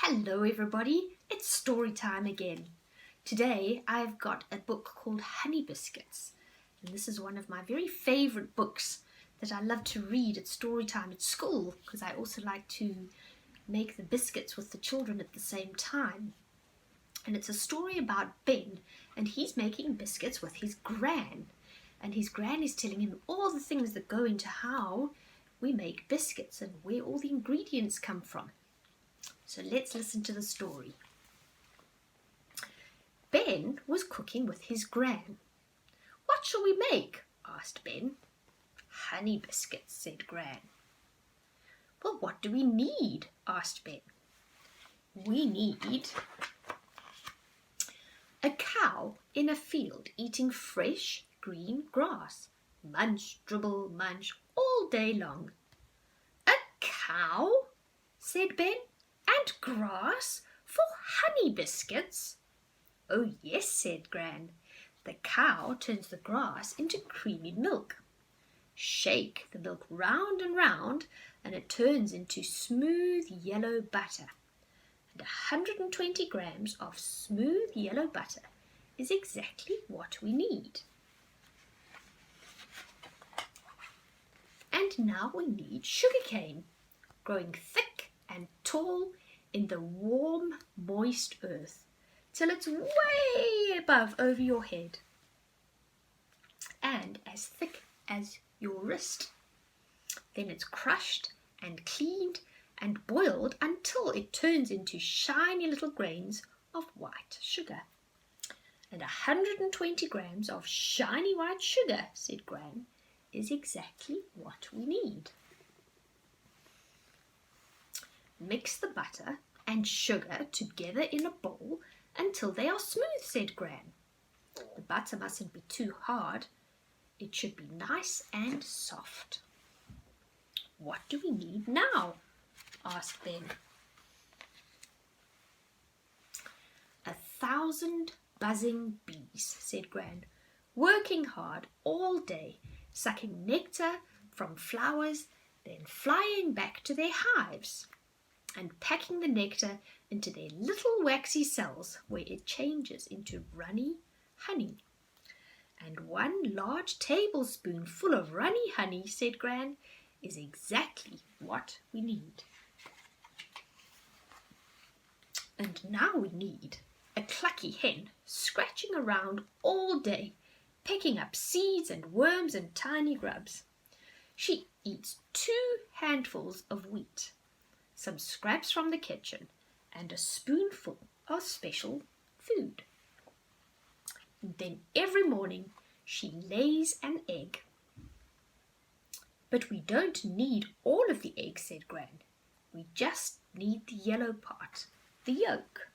Hello everybody, it's story time again. Today I've got a book called Honey Biscuits, and this is one of my very favourite books that I love to read at story time at school because I also like to make the biscuits with the children at the same time. And it's a story about Ben, and he's making biscuits with his gran, and his gran is telling him all the things that go into how we make biscuits and where all the ingredients come from. So let's listen to the story. Ben was cooking with his gran. "What shall we make?" asked Ben. "Honey biscuits," said Gran. "Well, what do we need?" asked Ben. "We need a cow in a field eating fresh green grass. Munch, dribble, munch all day long." "A cow?" said Ben. "And grass for honey biscuits?" "Oh yes," said Gran. "The cow turns the grass into creamy milk. Shake the milk round and round and it turns into smooth yellow butter. And 120 grams of smooth yellow butter is exactly what we need. And now we need sugarcane, growing thick and tall in the warm, moist earth, till it's way above over your head and as thick as your wrist. Then it's crushed and cleaned and boiled until it turns into shiny little grains of white sugar. And 120 grams of shiny white sugar," said Gran, "is exactly what we need. Mix the butter and sugar together in a bowl until they are smooth," said Gran. "The butter mustn't be too hard. It should be nice and soft." "What do we need now?" asked Ben. 1,000 buzzing bees," said Gran, "working hard all day, sucking nectar from flowers, then flying back to their hives and packing the nectar into their little waxy cells where it changes into runny honey. And 1 large tablespoonful of runny honey," said Gran, "is exactly what we need. And now we need a clucky hen scratching around all day, picking up seeds and worms and tiny grubs. She eats 2 handfuls of wheat, some scraps from the kitchen, and a spoonful of special food. And then every morning she lays an egg." "But we don't need all of the egg," said Gran. "We just need the yellow part, the yolk."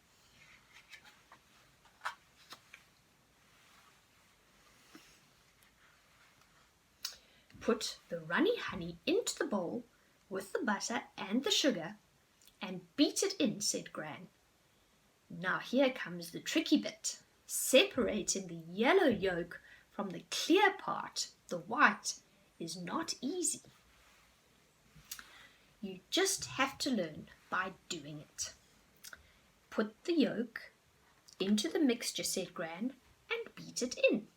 "Put the runny honey into the bowl with the butter and the sugar and beat it in," said Gran. "Now here comes the tricky bit. Separating the yellow yolk from the clear part, the white, is not easy. You just have to learn by doing it. Put the yolk into the mixture," said Gran, "and beat it in."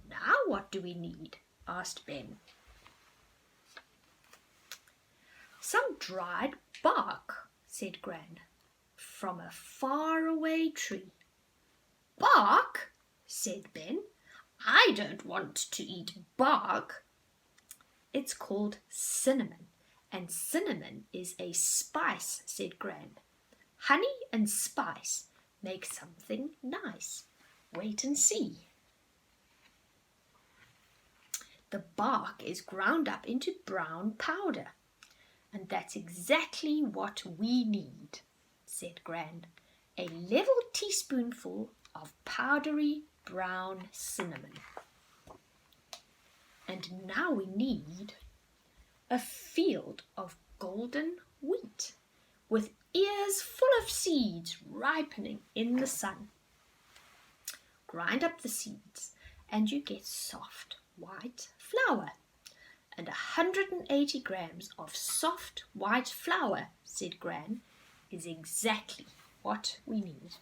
"Now what do we need?" asked Ben. "Some dried bark," said Gran, "from a faraway tree." "Bark?" said Ben. "I don't want to eat bark." "It's called cinnamon, and cinnamon is a spice," said Gran. "Honey and spice make something nice. Wait and see." "The bark is ground up into brown powder, and that's exactly what we need," said Gran. "A level teaspoonful of powdery brown cinnamon. And now we need a field of golden wheat with ears full of seeds ripening in the sun. Grind up the seeds and you get soft white flour. And 180 grams of soft white flour," said Gran, is exactly what we need.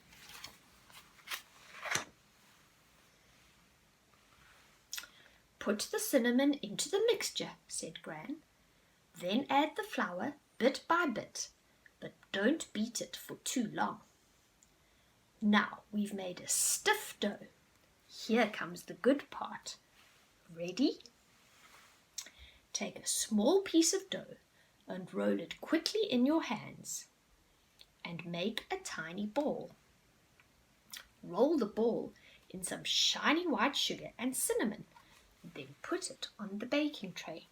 Put the cinnamon into the mixture, said Gran. Then add the flour bit by bit, but don't beat it for too long. Now we've made a stiff dough. Here comes the good part. Ready? Take a small piece of dough and roll it quickly in your hands and make a tiny ball. Roll the ball in some shiny white sugar and cinnamon, then put it on the baking tray.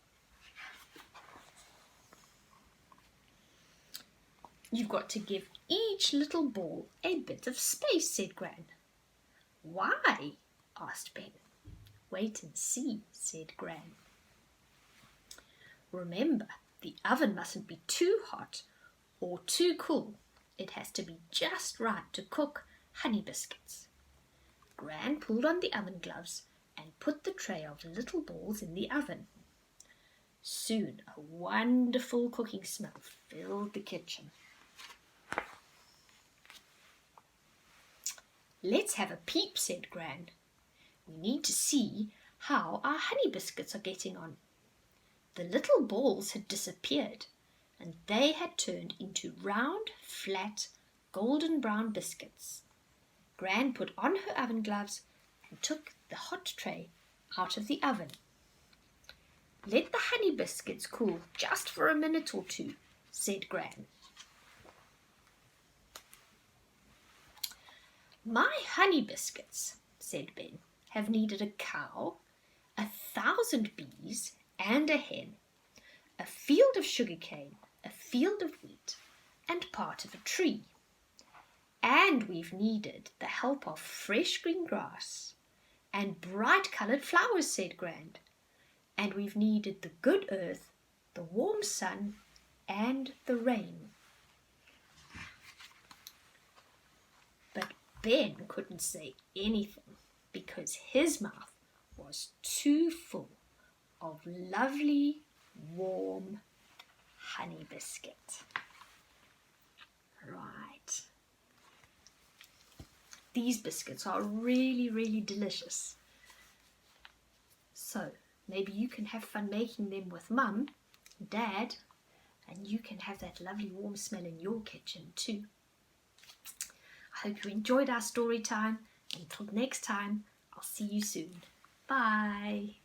You've got to give each little ball a bit of space, said Gran. Why? Asked Ben. Wait and see, said Gran. Remember, the oven mustn't be too hot or too cool. It has to be just right to cook honey biscuits. Gran pulled on the oven gloves and put the tray of little balls in the oven. Soon a wonderful cooking smell filled the kitchen. Let's have a peep, said Gran. We need to see how our honey biscuits are getting on. The little balls had disappeared, and they had turned into round, flat, golden brown biscuits. Gran put on her oven gloves and took the hot tray out of the oven. Let the honey biscuits cool just for a minute or two, said Gran. My honey biscuits, said Ben, have needed a cow, 1,000 bees and a hen, a field of sugarcane, a field of wheat, and part of a tree. And we've needed the help of fresh green grass and bright coloured flowers, said Gran. And we've needed the good earth, the warm sun, and the rain. But Ben couldn't say anything because his mouth was too full of lovely, warm honey biscuit. Right. These biscuits are really, really delicious. So maybe you can have fun making them with Mum, Dad, and you can have that lovely warm smell in your kitchen too. I hope you enjoyed our story time. Until next time, I'll see you soon. Bye.